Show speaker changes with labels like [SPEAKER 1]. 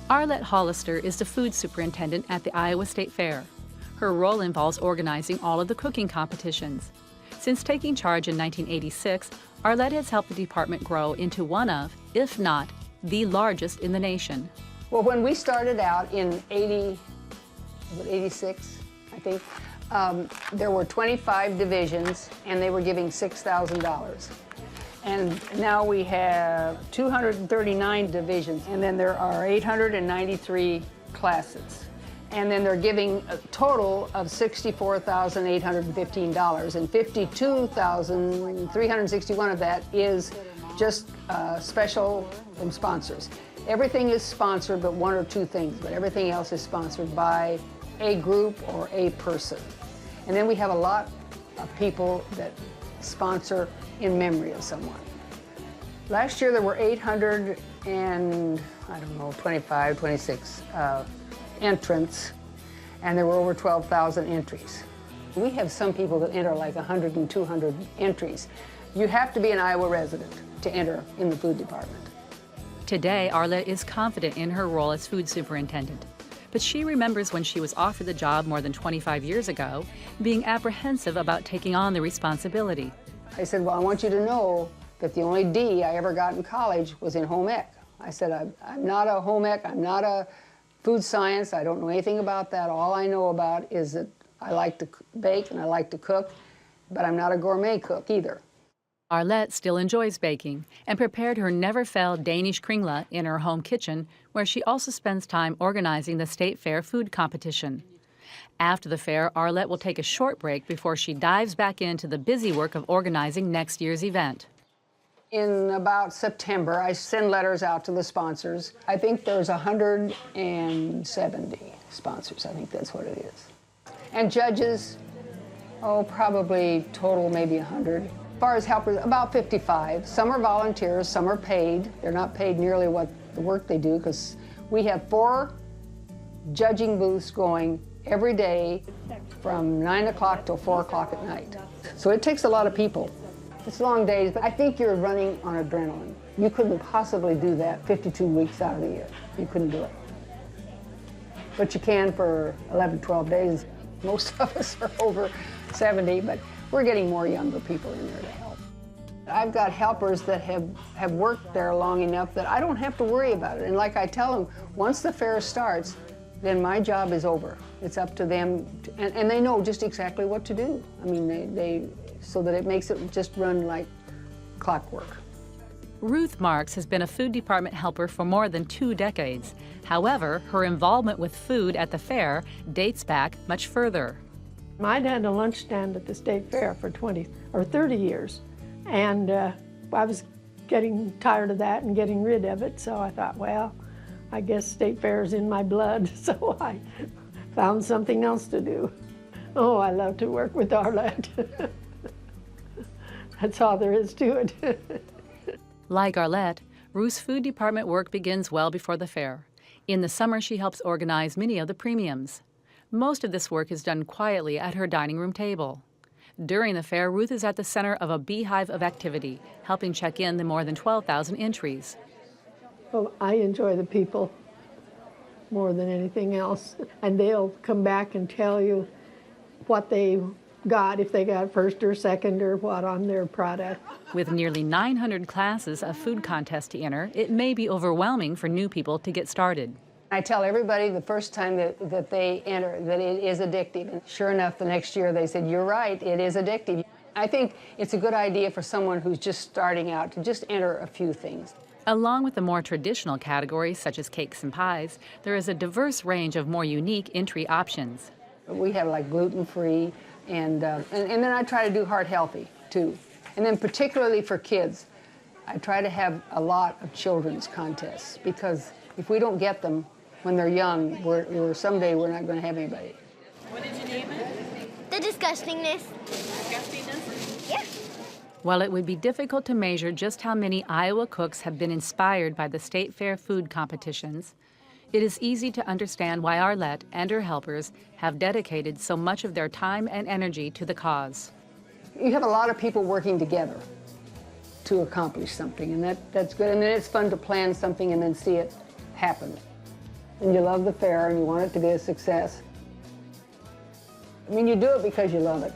[SPEAKER 1] Arlette Hollister is the food superintendent at the Iowa State Fair. Her role involves organizing all of the cooking competitions. Since taking charge in 1986, Arlette has helped the department grow into one of, if not, the largest in the nation.
[SPEAKER 2] Well, when we started out in 86, I think, there were 25 divisions, and they were giving $6,000. And now we have 239 divisions, and then there are 893 classes. And then they're giving a total of $64,815, and $52,361 of that is just special from sponsors. Everything is sponsored but one or two things, but everything else is sponsored by a group or a person. And then we have a lot of people that sponsor in memory of someone. Last year there were 26 entrants, and there were over 12,000 entries. We have some people that enter like 100 and 200 entries. You have to be an Iowa resident to enter in the food department.
[SPEAKER 1] Today, Arlette is confident in her role as food superintendent. But she remembers when she was offered the job more than 25 years ago, being apprehensive about taking on the responsibility.
[SPEAKER 2] I said, well, I want you to know that the only D I ever got in college was in home ec. I said, I'm not a home ec, I'm not a food science, I don't know anything about that. All I know about is that I like to bake and I like to cook, but I'm not a gourmet cook either.
[SPEAKER 1] Arlette still enjoys baking and prepared her never-fail Danish kringle in her home kitchen, where she also spends time organizing the State Fair food competition. After the fair, Arlette will take a short break before she dives back into the busy work of organizing next year's event.
[SPEAKER 2] In about September, I send letters out to the sponsors. I think there's 170 sponsors, I think that's what it is. And judges, probably total maybe 100. As far as helpers, about 55. Some are volunteers, some are paid. They're not paid nearly what the work they do, because we have 4 judging booths going every day from 9 o'clock till 4 o'clock at night. So it takes a lot of people. It's long days, but I think you're running on adrenaline. You couldn't possibly do that 52 weeks out of the year. You couldn't do it. But you can for 11, 12 days. Most of us are over 70, but we're getting more younger people in there to help. I've got helpers that have worked there long enough that I don't have to worry about it. And like I tell them, once the fair starts, then my job is over. It's up to them, and they know just exactly what to do. I mean, so that it makes it just run like clockwork.
[SPEAKER 1] Ruth Marks has been a food department helper for more than 2 decades. However, her involvement with food at the fair dates back much further.
[SPEAKER 3] I'd had a lunch stand at the State Fair for 20 or 30 years, and I was getting tired of that and getting rid of it, so I thought, well, I guess State Fair is in my blood, so I found something else to do. Oh, I love to work with Arlette. That's all there is to it.
[SPEAKER 1] Like Arlette, Ruth's food department work begins well before the fair. In the summer, she helps organize many of the premiums. Most of this work is done quietly at her dining room table. During the fair, Ruth is at the center of a beehive of activity, helping check in the more than 12,000 entries.
[SPEAKER 3] Well, I enjoy the people more than anything else, and they'll come back and tell you what they got, if they got first or second or what on their product.
[SPEAKER 1] With nearly 900 classes of food contests to enter, it may be overwhelming for new people to get started.
[SPEAKER 2] I tell everybody the first time that they enter that it is addictive. And sure enough, the next year they said, you're right, it is addictive. I think it's a good idea for someone who's just starting out to just enter a few things.
[SPEAKER 1] Along with the more traditional categories such as cakes and pies, there is a diverse range of more unique entry options.
[SPEAKER 2] We have like gluten-free, and then I try to do heart healthy too. And then particularly for kids, I try to have a lot of children's contests, because if we don't get them when they're young, someday we're not going to have anybody.
[SPEAKER 4] What did you name it?
[SPEAKER 5] The disgustingness.
[SPEAKER 4] Disgustingness?
[SPEAKER 5] Yeah.
[SPEAKER 1] While it would be difficult to measure just how many Iowa cooks have been inspired by the State Fair food competitions, it is easy to understand why Arlette and her helpers have dedicated so much of their time and energy to the cause.
[SPEAKER 2] You have a lot of people working together to accomplish something, and that's good. And then it's fun to plan something and then see it happen. and you love the fair and you want it to be a success. I mean, you do it because you love it.